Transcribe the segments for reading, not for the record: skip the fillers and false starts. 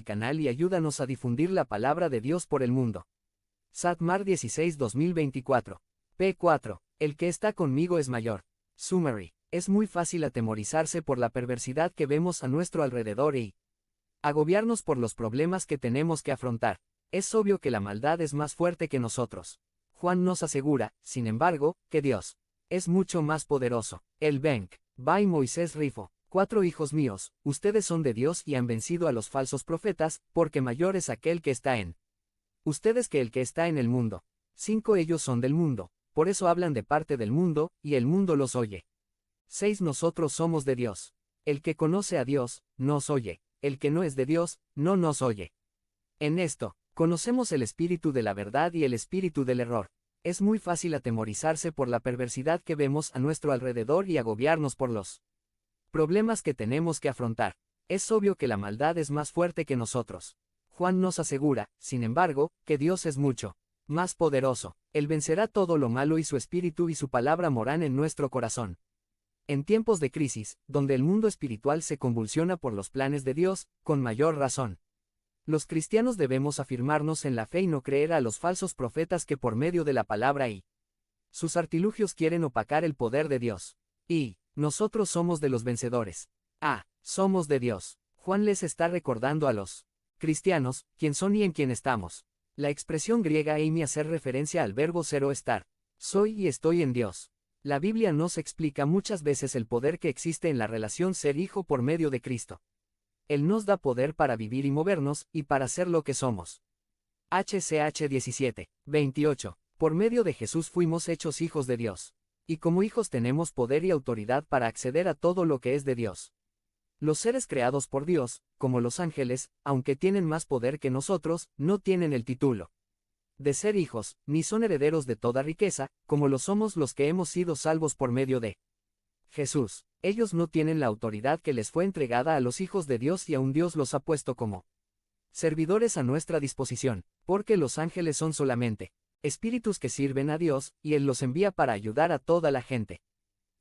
canal y ayúdanos a difundir la palabra de Dios por el mundo. Satmar 16-2024. P4. El que está conmigo es mayor. Summary. Es muy fácil atemorizarse por la perversidad que vemos a nuestro alrededor y agobiarnos por los problemas que tenemos que afrontar. Es obvio que la maldad es más fuerte que nosotros. Juan nos asegura, sin embargo, que Dios es mucho más poderoso. El Benk. By Moisés Rifo. 4 hijos míos, ustedes son de Dios y han vencido a los falsos profetas, porque mayor es aquel que está en ustedes que el que está en el mundo. 5 Ellos son del mundo, por eso hablan de parte del mundo, y el mundo los oye. 6 Nosotros somos de Dios. El que conoce a Dios, nos oye. El que no es de Dios, no nos oye. En esto, conocemos el espíritu de la verdad y el espíritu del error. Es muy fácil atemorizarse por la perversidad que vemos a nuestro alrededor y agobiarnos por los problemas que tenemos que afrontar. Es obvio que la maldad es más fuerte que nosotros. Juan nos asegura, sin embargo, que Dios es mucho más poderoso. Él vencerá todo lo malo y su espíritu y su palabra moran en nuestro corazón. En tiempos de crisis, donde el mundo espiritual se convulsiona por los planes de Dios, con mayor razón, los cristianos debemos afirmarnos en la fe y no creer a los falsos profetas que por medio de la palabra y sus artilugios quieren opacar el poder de Dios. Y nosotros somos de los vencedores. Somos de Dios. Juan les está recordando a los cristianos, quién son y en quién estamos. La expresión griega eimi hace referencia al verbo ser o estar. Soy y estoy en Dios. La Biblia nos explica muchas veces el poder que existe en la relación ser-hijo por medio de Cristo. Él nos da poder para vivir y movernos, y para ser lo que somos. HCH 17:28. Por medio de Jesús fuimos hechos hijos de Dios. Y como hijos tenemos poder y autoridad para acceder a todo lo que es de Dios. Los seres creados por Dios, como los ángeles, aunque tienen más poder que nosotros, no tienen el título de ser hijos, ni son herederos de toda riqueza, como lo somos los que hemos sido salvos por medio de Jesús. Ellos no tienen la autoridad que les fue entregada a los hijos de Dios y aún Dios los ha puesto como servidores a nuestra disposición, porque los ángeles son solamente espíritus que sirven a Dios, y Él los envía para ayudar a toda la gente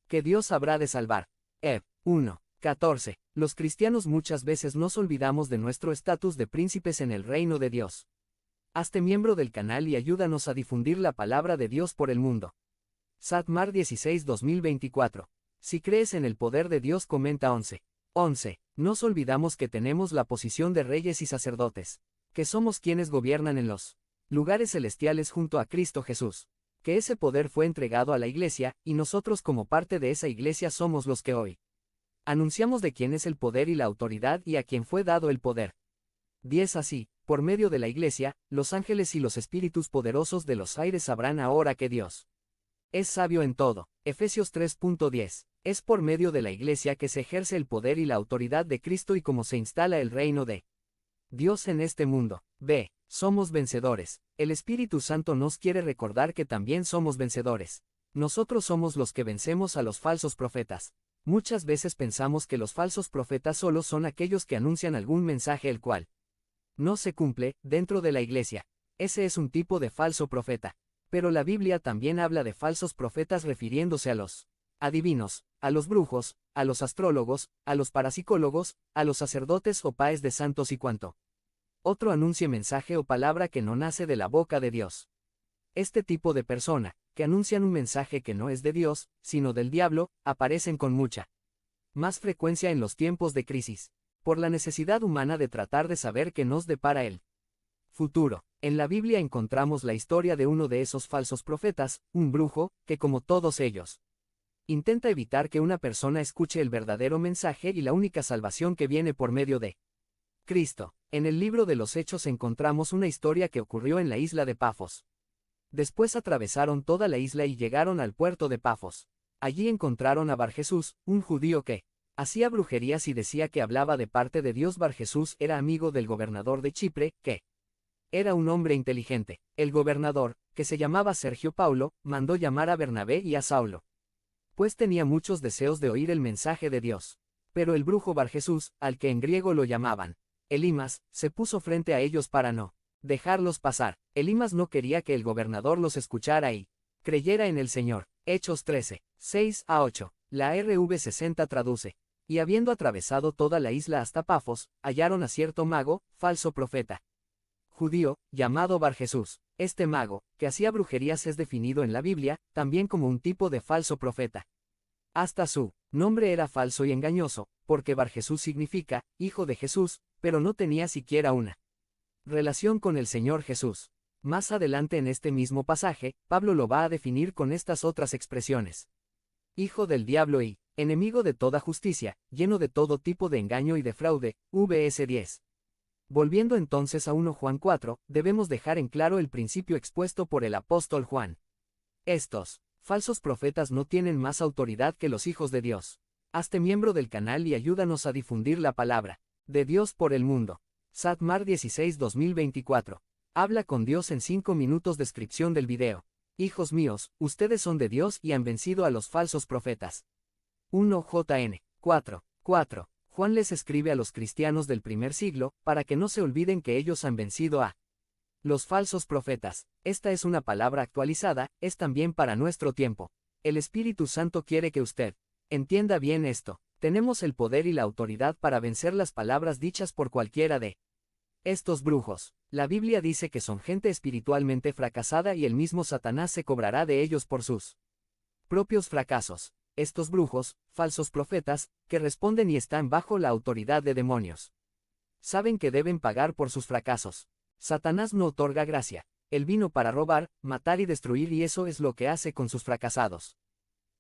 que Dios habrá de salvar. 1:14. Los cristianos muchas veces nos olvidamos de nuestro estatus de príncipes en el reino de Dios. Hazte miembro del canal y ayúdanos a difundir la palabra de Dios por el mundo. Satmar 16-2024. Si crees en el poder de Dios, comenta 11. Nos olvidamos que tenemos la posición de reyes y sacerdotes, que somos quienes gobiernan en los lugares celestiales junto a Cristo Jesús, que ese poder fue entregado a la iglesia, y nosotros como parte de esa iglesia somos los que hoy anunciamos de quién es el poder y la autoridad y a quien fue dado el poder. 10 Así, por medio de la iglesia, los ángeles y los espíritus poderosos de los aires sabrán ahora que Dios es sabio en todo. Efesios 3:10. Es por medio de la iglesia que se ejerce el poder y la autoridad de Cristo y cómo se instala el reino de Dios en este mundo. Somos vencedores. El Espíritu Santo nos quiere recordar que también somos vencedores. Nosotros somos los que vencemos a los falsos profetas. Muchas veces pensamos que los falsos profetas solo son aquellos que anuncian algún mensaje el cual no se cumple dentro de la iglesia. Ese es un tipo de falso profeta. Pero la Biblia también habla de falsos profetas refiriéndose a los adivinos, a los brujos, a los astrólogos, a los parapsicólogos, a los sacerdotes o paes de santos y cuanto otro anuncie mensaje o palabra que no nace de la boca de Dios. Este tipo de persona, que anuncian un mensaje que no es de Dios, sino del diablo, aparecen con mucha más frecuencia en los tiempos de crisis, por la necesidad humana de tratar de saber qué nos depara el futuro. En la Biblia encontramos la historia de uno de esos falsos profetas, un brujo, que como todos ellos, intenta evitar que una persona escuche el verdadero mensaje y la única salvación que viene por medio de Cristo. En el libro de los Hechos encontramos una historia que ocurrió en la isla de Pafos. Después atravesaron toda la isla y llegaron al puerto de Pafos. Allí encontraron a Barjesús, un judío que hacía brujerías y decía que hablaba de parte de Dios. Barjesús era amigo del gobernador de Chipre, que era un hombre inteligente. El gobernador, que se llamaba Sergio Paulo, mandó llamar a Bernabé y a Saulo, pues tenía muchos deseos de oír el mensaje de Dios. Pero el brujo Barjesús, al que en griego lo llamaban Elimas, se puso frente a ellos para no dejarlos pasar. Elimas no quería que el gobernador los escuchara y creyera en el Señor. Hechos 13, 6-8. La RV60 traduce: Y habiendo atravesado toda la isla hasta Pafos, hallaron a cierto mago, falso profeta judío, llamado Bar-Jesús. Este mago, que hacía brujerías, es definido en la Biblia, también como un tipo de falso profeta. Hasta su nombre era falso y engañoso, porque Bar-Jesús significa, hijo de Jesús, pero no tenía siquiera una relación con el Señor Jesús. Más adelante en este mismo pasaje, Pablo lo va a definir con estas otras expresiones. Hijo del diablo y enemigo de toda justicia, lleno de todo tipo de engaño y de fraude, vs 10. Volviendo entonces a 1 Juan 4, debemos dejar en claro el principio expuesto por el apóstol Juan. Estos falsos profetas no tienen más autoridad que los hijos de Dios. Hazte miembro del canal y ayúdanos a difundir la palabra de Dios por el mundo. Satmar 16 2024. Habla con Dios en 5 minutos. Descripción del video. Hijos míos, ustedes son de Dios y han vencido a los falsos profetas. 1 JN 4. Juan les escribe a los cristianos del primer siglo, para que no se olviden que ellos han vencido a los falsos profetas. Esta es una palabra actualizada, es también para nuestro tiempo. El Espíritu Santo quiere que usted entienda bien esto. Tenemos el poder y la autoridad para vencer las palabras dichas por cualquiera de estos brujos. La Biblia dice que son gente espiritualmente fracasada y el mismo Satanás se cobrará de ellos por sus propios fracasos. Estos brujos, falsos profetas, que responden y están bajo la autoridad de demonios, saben que deben pagar por sus fracasos. Satanás no otorga gracia. Él vino para robar, matar y destruir, y eso es lo que hace con sus fracasados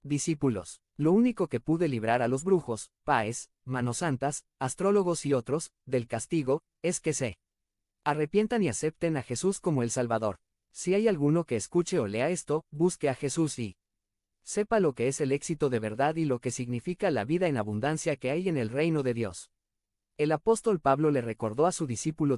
discípulos. Lo único que pude librar a los brujos, paes, manos santas, astrólogos y otros, del castigo, es que se arrepientan y acepten a Jesús como el Salvador. Si hay alguno que escuche o lea esto, busque a Jesús y sepa lo que es el éxito de verdad y lo que significa la vida en abundancia que hay en el reino de Dios. El apóstol Pablo le recordó a su discípulo